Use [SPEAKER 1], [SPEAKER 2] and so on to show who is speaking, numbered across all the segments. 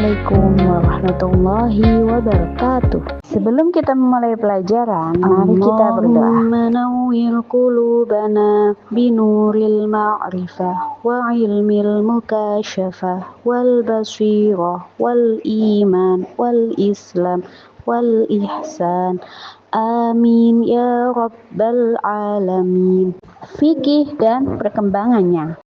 [SPEAKER 1] Assalamualaikum warahmatullahi wabarakatuh. Sebelum kita memulai pelajaran, mari kita berdoa. Allahumma nawwir qulubana binuril ma'rifah wa ilmil mukasyafah wal basirah wal iman wal islam wal ihsan. Amin ya rabbal alamin. Fikih dan perkembangannya.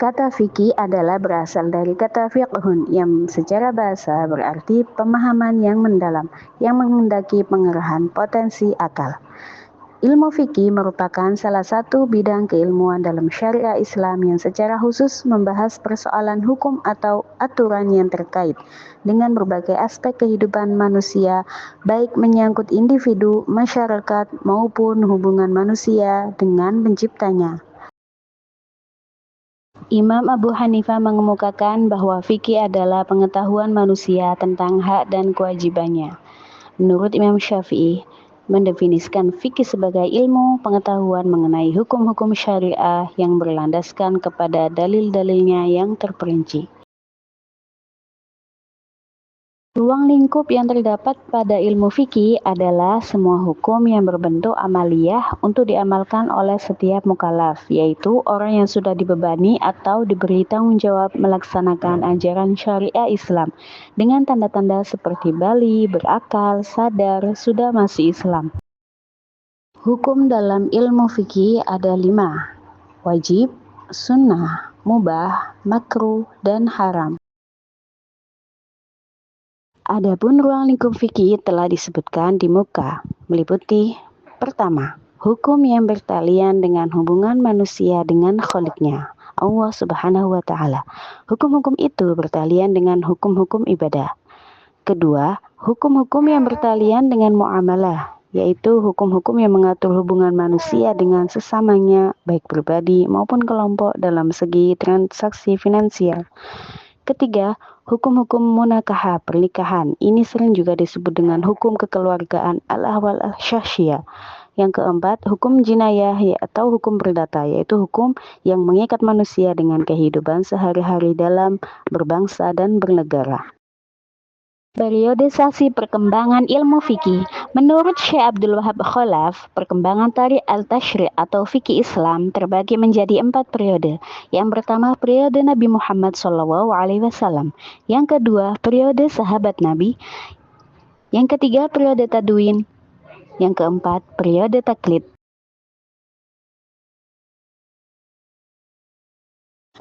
[SPEAKER 1] Kata fikih adalah berasal dari kata fiqhun yang secara bahasa berarti pemahaman yang mendalam, yang menghendaki pengerahan potensi akal. Ilmu fikih merupakan salah satu bidang keilmuan dalam syariah Islam yang secara khusus membahas persoalan hukum atau aturan yang terkait dengan berbagai aspek kehidupan manusia, baik menyangkut individu, masyarakat, maupun hubungan manusia dengan penciptanya. Imam Abu Hanifah mengemukakan bahwa fikih adalah pengetahuan manusia tentang hak dan kewajibannya. Menurut Imam Syafi'i, mendefinisikan fikih sebagai ilmu pengetahuan mengenai hukum-hukum syariah yang berlandaskan kepada dalil-dalilnya yang terperinci. Ruang lingkup yang terdapat pada ilmu fikih adalah semua hukum yang berbentuk amaliyah untuk diamalkan oleh setiap mukallaf, yaitu orang yang sudah dibebani atau diberi tanggung jawab melaksanakan ajaran syariah Islam dengan tanda-tanda seperti bali, berakal, sadar, sudah masuk Islam. Hukum dalam ilmu fikih ada 5: wajib, sunnah, mubah, makruh, dan haram. Adapun ruang lingkup fikih telah disebutkan di muka, meliputi: pertama, hukum yang bertalian dengan hubungan manusia dengan Kholiknya, Allah Subhanahu wa Ta'ala. Hukum-hukum itu bertalian dengan hukum-hukum ibadah. Kedua, hukum-hukum yang bertalian dengan muamalah, yaitu hukum-hukum yang mengatur hubungan manusia dengan sesamanya, baik pribadi maupun kelompok dalam segi transaksi finansial. Ketiga, hukum-hukum munakahah, pernikahan. Ini sering juga disebut dengan hukum kekeluargaan al-ahwal al-syakhsiyah. Yang keempat, hukum jinayah atau hukum perdata, yaitu hukum yang mengikat manusia dengan kehidupan sehari-hari dalam berbangsa dan bernegara. Periodisasi perkembangan ilmu fikih. Menurut Syekh Abdul Wahab Khalaf, perkembangan tarikh al-tashri' atau fikih Islam terbagi menjadi 4 periode. Yang pertama, periode Nabi Muhammad SAW. Yang kedua, periode sahabat Nabi. Yang ketiga, periode tadwin. Yang keempat, periode taklid.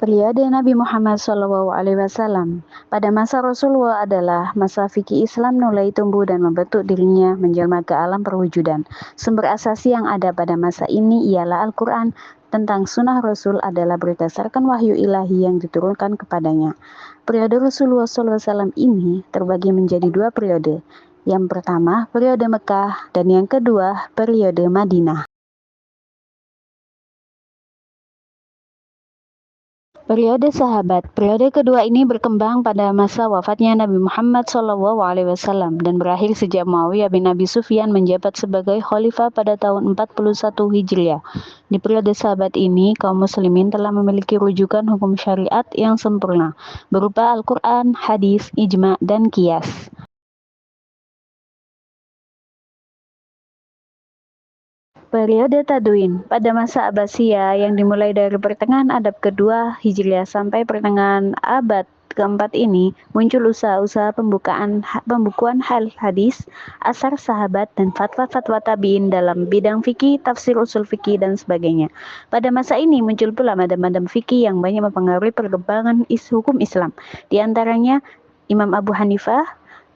[SPEAKER 1] Periode Nabi Muhammad SAW pada masa Rasulullah adalah masa fikih Islam mulai tumbuh dan membentuk dirinya menjelma ke alam perwujudan. Sumber asasi yang ada pada masa ini ialah Al-Quran. Tentang sunnah Rasul adalah berdasarkan wahyu ilahi yang diturunkan kepadanya. Periode Rasulullah SAW ini terbagi menjadi 2 periode. Yang pertama, periode Mekah, dan yang kedua, periode Madinah. Periode sahabat. Periode kedua ini berkembang pada masa wafatnya Nabi Muhammad SAW dan berakhir sejak Muawiyah bin Abi Sufyan menjabat sebagai khalifah pada tahun 41 Hijriah. Di periode sahabat ini, kaum muslimin telah memiliki rujukan hukum syariat yang sempurna, berupa Al-Quran, hadis, ijma, dan qiyas. Periode tadwin pada masa Abbasiyah yang dimulai dari pertengahan abad kedua Hijriah sampai pertengahan abad keempat ini muncul usaha-usaha pembukuan hadis, asar sahabat, dan fatwa-fatwa tabi'in dalam bidang fikih, tafsir, usul fikih, dan sebagainya. Pada masa ini muncul pula madhab-madhab fikih yang banyak mempengaruhi perkembangan hukum Islam. Di antaranya Imam Abu Hanifah,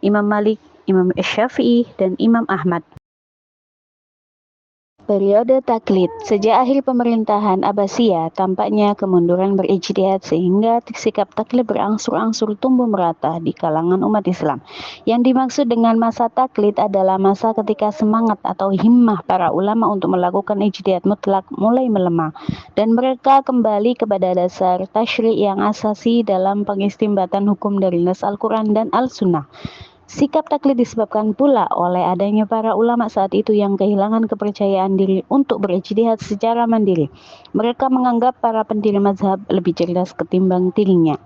[SPEAKER 1] Imam Malik, Imam Syafi'i, dan Imam Ahmad. Periode taklid. Sejak akhir pemerintahan Abbasiyah, tampaknya kemunduran berijtihad sehingga sikap taklid berangsur-angsur tumbuh merata di kalangan umat Islam. Yang dimaksud dengan masa taklid adalah masa ketika semangat atau himmah para ulama untuk melakukan ijtihad mutlak mulai melemah, dan mereka kembali kepada dasar tasyri' yang asasi dalam pengistinbatan hukum dari nas Al-Quran dan Al-Sunnah. Sikap taklid disebabkan pula oleh adanya para ulama saat itu yang kehilangan kepercayaan diri untuk berijtihad secara mandiri. Mereka menganggap para pendiri mazhab lebih cerdas ketimbang dirinya.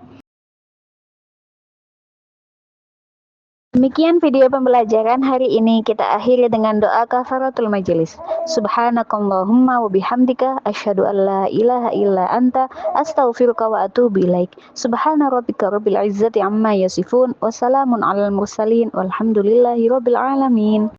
[SPEAKER 1] Demikian video pembelajaran hari ini, kita akhiri dengan doa kafaratul majelis. Subhanakallahumma wa bihamdika asyhadu an la ilaha illa anta astaghfiruka wa atubu ilaik. Subhana rabbika rabbil izzati amma yasifun wa salamun alal mursalin walhamdulillahi rabbil alamin.